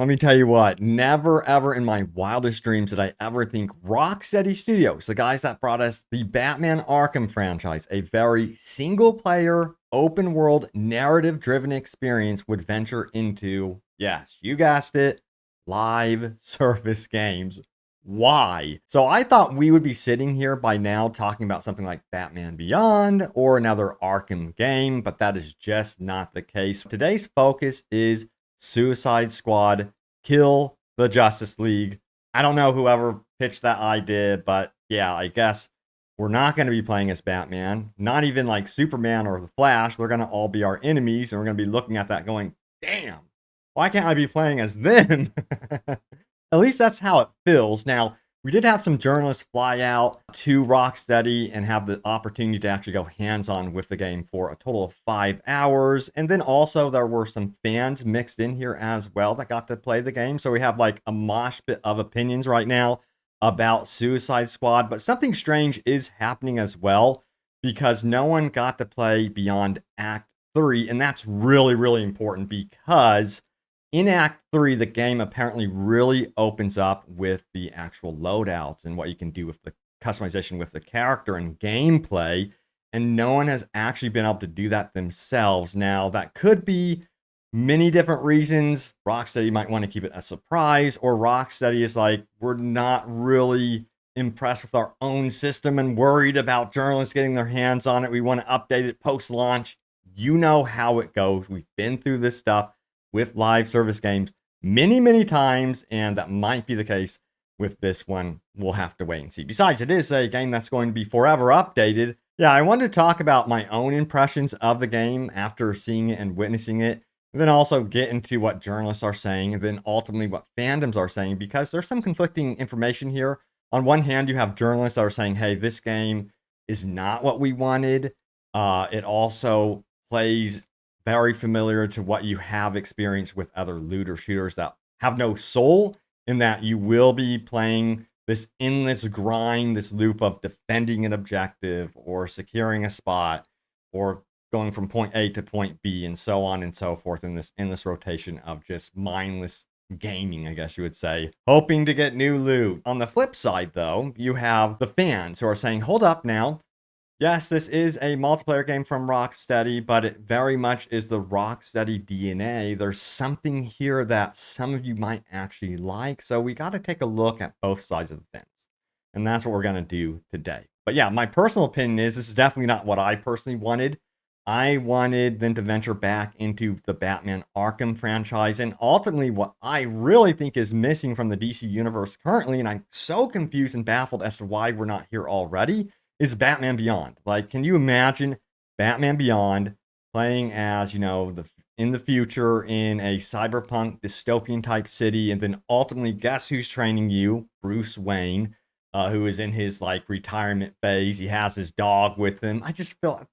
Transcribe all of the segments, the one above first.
Let me tell you what, never ever in my wildest dreams did I ever think Rocksteady Studios, the guys that brought us the Batman Arkham franchise, a very single player, open world, narrative driven experience, would venture into, yes, you guessed it, live service games. Why? So I thought we would be sitting here by now talking about something like Batman Beyond or another Arkham game, but that is just not the case. Today's focus is Suicide Squad, Kill the Justice League. I don't know whoever pitched that idea, but yeah, I guess we're not going to be playing as Batman, not even like Superman or the Flash. They're going to all be our enemies, and we're going to be looking at that going, damn, why can't I be playing as them? At least that's how it feels. Now, we did have some journalists fly out to Rocksteady and have the opportunity to actually go hands-on with the game for a total of 5 hours. And then also there were some fans mixed in here as well that got to play the game. So we have like a mosh pit of opinions right now about Suicide Squad. But something strange is happening as well because no one got to play beyond Act 3. And that's really, really important because in Act 3, the game apparently really opens up with the actual loadouts and what you can do with the customization with the character and gameplay. And no one has actually been able to do that themselves. Now, that could be many different reasons. Rocksteady might want to keep it a surprise, or Rocksteady is like, we're not really impressed with our own system and worried about journalists getting their hands on it. We want to update it post-launch. You know how it goes. We've been through this stuff with live service games many, many times, and that might be the case with this one. We'll have to wait and see. Besides, it is a game that's going to be forever updated. Yeah, I wanted to talk about my own impressions of the game after seeing it and witnessing it, and then also get into what journalists are saying, and then ultimately what fandoms are saying, because there's some conflicting information here. On one hand, you have journalists that are saying, hey, this game is not what we wanted. It also plays very familiar to what you have experienced with other looter shooters that have no soul, in that you will be playing this endless grind, this loop of defending an objective or securing a spot or going from point A to point B and so on and so forth in this endless rotation of just mindless gaming, I guess you would say, hoping to get new loot. On the flip side, though, you have the fans who are saying, hold up now. Yes, this is a multiplayer game from Rocksteady, but it very much is the Rocksteady DNA. There's something here that some of you might actually like, so we got to take a look at both sides of the fence. And that's what we're going to do today. But yeah, my personal opinion is this is definitely not what I personally wanted. I wanted them to venture back into the Batman Arkham franchise, and ultimately what I really think is missing from the DC universe currently, and I'm so confused and baffled as to why we're not here already, is Batman Beyond. Like, can you imagine Batman Beyond playing as, in the future in a cyberpunk dystopian type city, and then ultimately guess who's training you? Bruce Wayne, who is in his like retirement phase. He has his dog with him. I just feel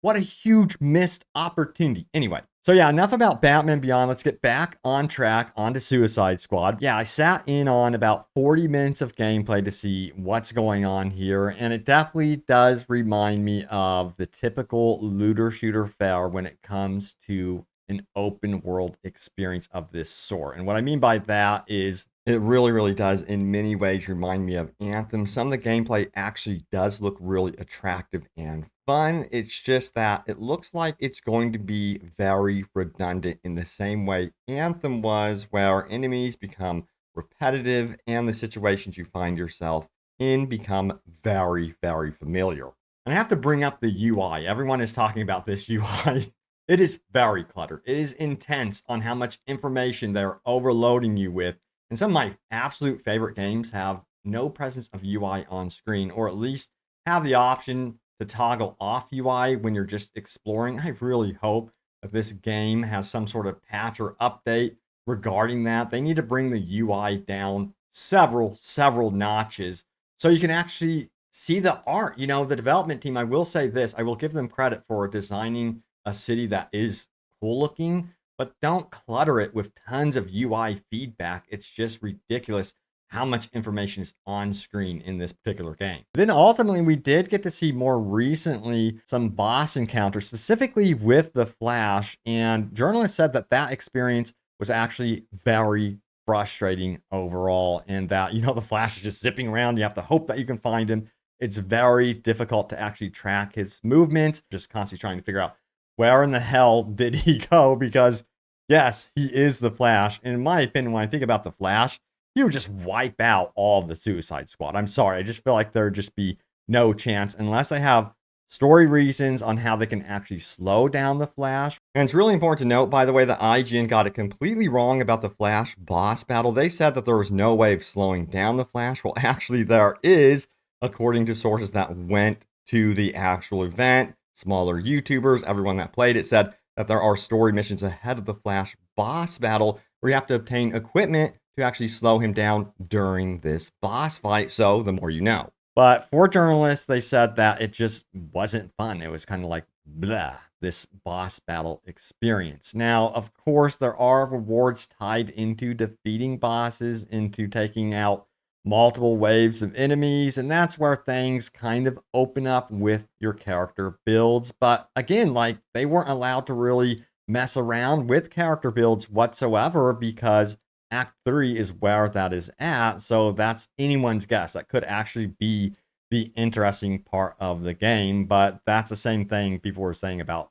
what a huge missed opportunity. Anyway, so yeah, enough about Batman Beyond. Let's get back on track onto Suicide Squad. Yeah, I sat in on about 40 minutes of gameplay to see what's going on here, and it definitely does remind me of the typical looter shooter fare when it comes to an open world experience of this sort. And what I mean by that is it really, really does in many ways remind me of Anthem. Some of the gameplay actually does look really attractive and fun. It's just that it looks like it's going to be very redundant in the same way Anthem was, where enemies become repetitive and the situations you find yourself in become very, very familiar. And I have to bring up the UI. Everyone is talking about this UI. It is very cluttered. It is intense on how much information they're overloading you with. And some of my absolute favorite games have no presence of UI on screen, or at least have the option to toggle off UI when you're just exploring. I really hope that this game has some sort of patch or update regarding that. They need to bring the UI down several notches so you can actually see the art. The development team, I will say this, I will give them credit for designing a city that is cool looking, but don't clutter it with tons of UI feedback. It's just ridiculous how much information is on screen in this particular game. Then ultimately, we did get to see more recently some boss encounters, specifically with the Flash, and journalists said that experience was actually very frustrating overall. And that, the Flash is just zipping around. You have to hope that you can find him. It's very difficult to actually track his movements, just constantly trying to figure out where in the hell did he go? Because, yes, he is the Flash. And in my opinion, when I think about the Flash, he would just wipe out all of the Suicide Squad. I'm sorry. I just feel like there'd just be no chance unless they have story reasons on how they can actually slow down the Flash. And it's really important to note, by the way, that IGN got it completely wrong about the Flash boss battle. They said that there was no way of slowing down the Flash. Well, actually, there is, according to sources that went to the actual event. Smaller YouTubers, everyone that played it said that there are story missions ahead of the Flash boss battle where you have to obtain equipment to actually slow him down during this boss fight. So the more you know. But for journalists, they said that it just wasn't fun. It was kind of like, blah, this boss battle experience. Now, of course, there are rewards tied into defeating bosses, into taking out multiple waves of enemies, and that's where things kind of open up with your character builds. But again, like, they weren't allowed to really mess around with character builds whatsoever because Act 3 is where that is at. So that's anyone's guess. That could actually be the interesting part of the game. But that's the same thing people were saying about,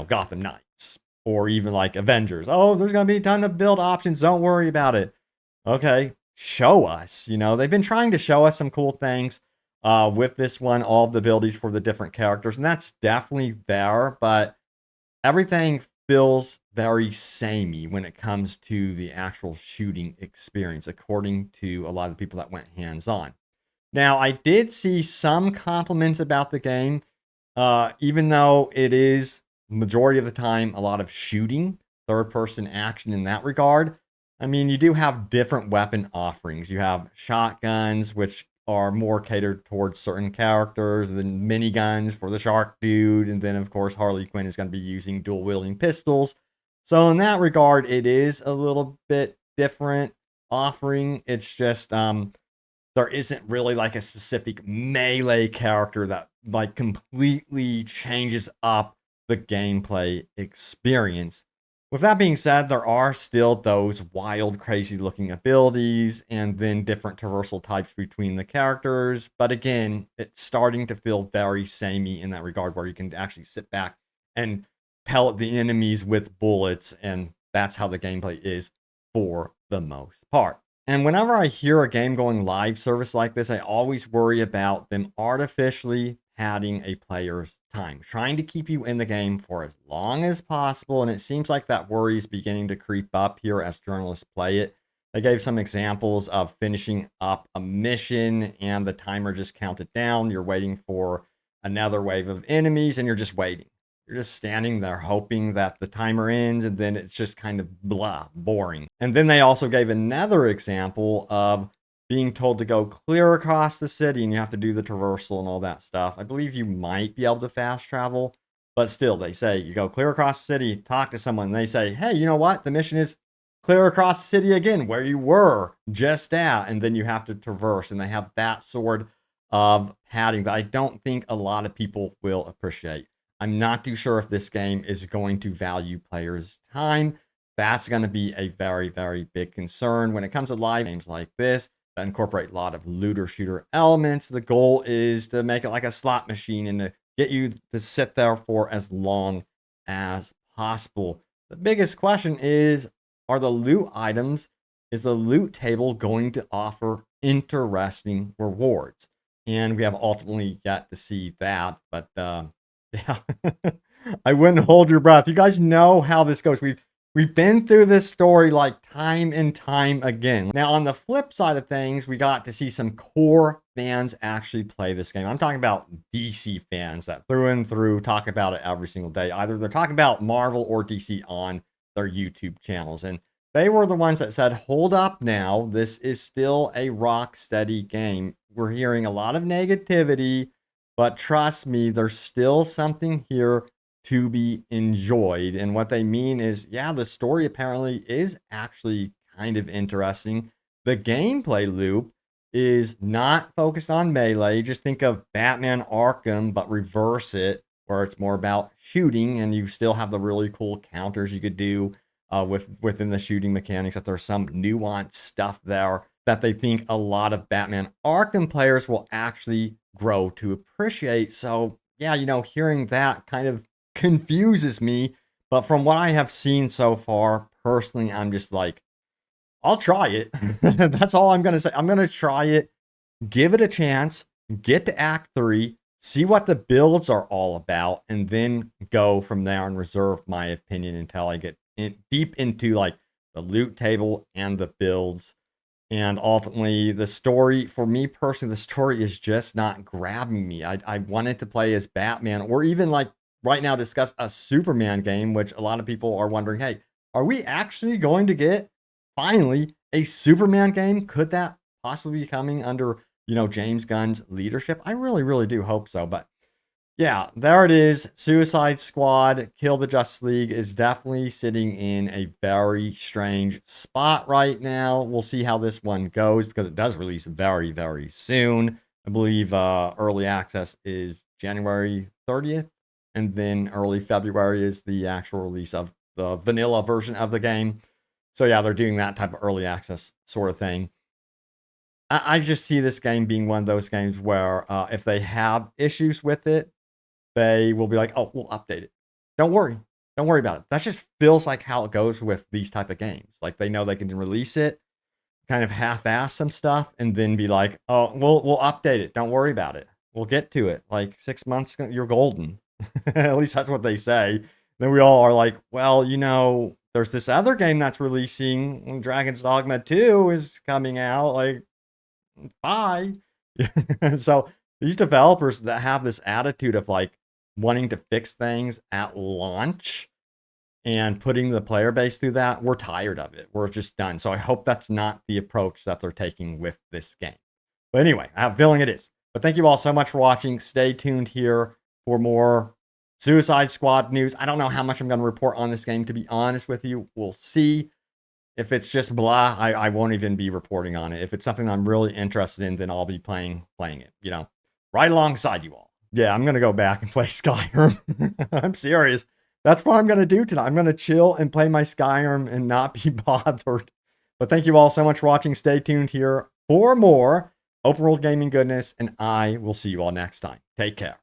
Gotham Knights or even like Avengers. Oh, there's going to be a ton of build options. Don't worry about it. Okay, show us. They've been trying to show us some cool things with this one, all of the abilities for the different characters. And that's definitely there. But everything feels very samey when it comes to the actual shooting experience, according to a lot of people that went hands-on. Now, I did see some compliments about the game, even though it is majority of the time a lot of shooting, third-person action in that regard. I mean, you do have different weapon offerings. You have shotguns, which are more catered towards certain characters, than miniguns for the Shark Dude, and then of course Harley Quinn is going to be using dual wielding pistols. So in that regard, it is a little bit different offering. It's just there isn't really like a specific melee character that like completely changes up the gameplay experience. With that being said, there are still those wild, crazy looking abilities and then different traversal types between the characters. But again, it's starting to feel very samey in that regard where you can actually sit back and pellet the enemies with bullets. And that's how the gameplay is for the most part. And whenever I hear a game going live service like this, I always worry about them artificially padding a player's time, trying to keep you in the game for as long as possible. And it seems like that worry is beginning to creep up here as journalists play it. They gave some examples of finishing up a mission and the timer just counted down. You're waiting for another wave of enemies and you're just waiting. You're just standing there hoping that the timer ends, and then it's just kind of blah, boring. And then they also gave another example of being told to go clear across the city and you have to do the traversal and all that stuff. I believe you might be able to fast travel, but still, they say you go clear across the city, talk to someone, and they say, hey, you know what? The mission is clear across the city again, where you were just at, and then you have to traverse. And they have that sort of padding that I don't think a lot of people will appreciate. I'm not too sure if this game is going to value players' time. That's going to be a very, very big concern when it comes to live games like this that incorporate a lot of looter shooter elements. The goal is to make it like a slot machine and to get you to sit there for as long as possible. The biggest question is, are the loot items, is the loot table going to offer interesting rewards? And we have ultimately yet to see that, but yeah, I wouldn't hold your breath. You guys know how this goes. We've been through this story like time and time again. Now, on the flip side of things, we got to see some core fans actually play this game. I'm talking about DC fans that through and through talk about it every single day. Either they're talking about Marvel or DC on their YouTube channels. And they were the ones that said, hold up now, this is still a Rocksteady game. We're hearing a lot of negativity, but trust me, there's still something here to be enjoyed. And what they mean is, yeah, the story apparently is actually kind of interesting. The gameplay loop is not focused on melee. Just think of Batman Arkham, but reverse it, where it's more about shooting and you still have the really cool counters you could do. within the shooting mechanics, that there's some nuanced stuff there that they think a lot of Batman Arkham players will actually grow to appreciate. So yeah, hearing that kind of confuses me. But from what I have seen so far, personally, I'm just like, I'll try it. That's all I'm gonna say. I'm gonna try it, give it a chance, get to Act 3, see what the builds are all about, and then go from there and reserve my opinion until I get deep into like the loot table and the builds. And ultimately, the story, for me personally, the story is just not grabbing me. I wanted to play as Batman, or even like right now discuss a Superman game, which a lot of people are wondering, hey, are we actually going to get finally a Superman game? Could that possibly be coming under, James Gunn's leadership? I really, really do hope so. But yeah, there it is. Suicide Squad, Kill the Justice League is definitely sitting in a very strange spot right now. We'll see how this one goes because it does release very, very soon. I believe early access is January 30th, and then early February is the actual release of the vanilla version of the game. So yeah, they're doing that type of early access sort of thing. I just see this game being one of those games where if they have issues with it, they will be like, oh, we'll update it. Don't worry. Don't worry about it. That just feels like how it goes with these type of games. Like they know they can release it, kind of half-ass some stuff, and then be like, oh, we'll update it. Don't worry about it. We'll get to it. Like 6 months, you're golden. At least that's what they say. Then we all are like, well, there's this other game that's releasing. Dragon's Dogma 2 is coming out. Like, bye. So these developers that have this attitude of like wanting to fix things at launch and putting the player base through that, we're tired of it. We're just done. So I hope that's not the approach that they're taking with this game. But anyway, I have a feeling it is. But thank you all so much for watching. Stay tuned here for more Suicide Squad news. I don't know how much I'm going to report on this game, to be honest with you. We'll see. If it's just blah, I won't even be reporting on it. If it's something I'm really interested in, then I'll be playing it, right alongside you all. Yeah, I'm going to go back and play Skyrim. I'm serious. That's what I'm going to do tonight. I'm going to chill and play my Skyrim and not be bothered. But thank you all so much for watching. Stay tuned here for more open world gaming goodness, and I will see you all next time. Take care.